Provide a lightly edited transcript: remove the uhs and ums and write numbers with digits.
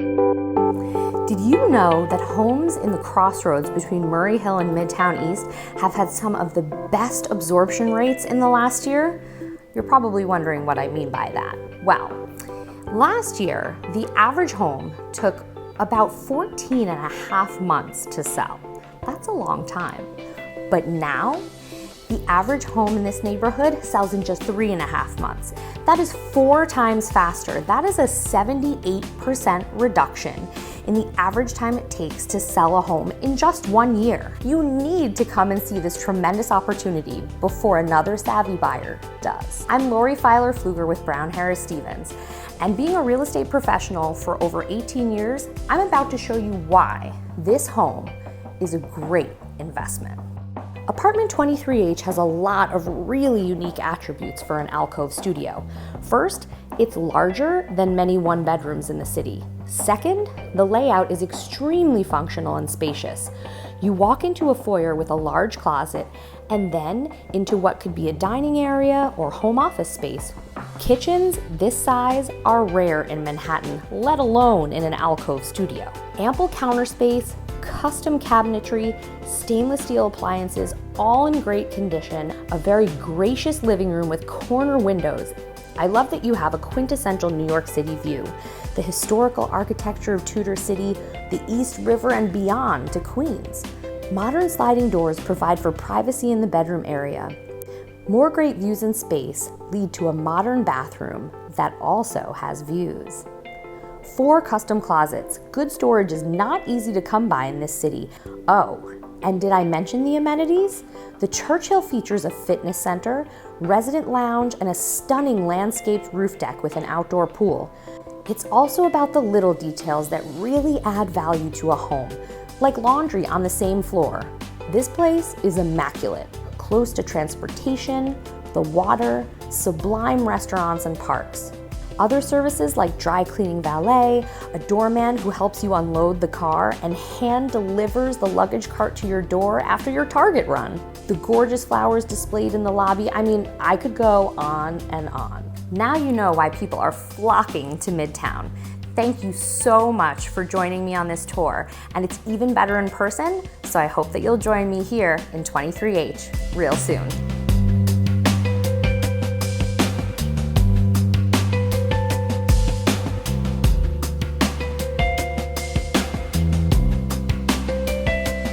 Did you know that homes in the crossroads between Murray Hill and Midtown East have had some of the best absorption rates in the last year? You're probably wondering what I mean by that. Well, last year, the average home took about 14 and a half months to sell. That's a long time. But now, the average home in this neighborhood sells in just 3.5 months. That is 4 times faster. That is a 78% reduction in the average time it takes to sell a home in just 1 year. You need to come and see this tremendous opportunity before another savvy buyer does. I'm Feiler Fluger with Brown Harris Stevens, and being a real estate professional for over 18 years, I'm about to show you why this home is a great investment. Apartment 23H has a lot of really unique attributes for an alcove studio. First, it's larger than many one-bedrooms in the city. Second, the layout is extremely functional and spacious. You walk into a foyer with a large closet and then into what could be a dining area or home office space. Kitchens this size are rare in Manhattan, let alone in an alcove studio. Ample counter space, custom cabinetry, stainless steel appliances, all in great condition, a very gracious living room with corner windows. I love that you have a quintessential New York City view, the historical architecture of Tudor City, the East River and beyond to Queens. Modern sliding doors provide for privacy in the bedroom area. More great views and space lead to a modern bathroom that also has views. 4 custom closets. Good storage is not easy to come by in this city. Oh, and did I mention the amenities? The Churchill features a fitness center, resident lounge, and a stunning landscaped roof deck with an outdoor pool. It's also about the little details that really add value to a home, like laundry on the same floor. This place is immaculate, close to transportation, the water, sublime restaurants and parks. Other services like dry cleaning valet, a doorman who helps you unload the car and hand delivers the luggage cart to your door after your Target run. The gorgeous flowers displayed in the lobby, I could go on and on. Now you know why people are flocking to Midtown. Thank you so much for joining me on this tour, and it's even better in person, so I hope that you'll join me here in 23H real soon.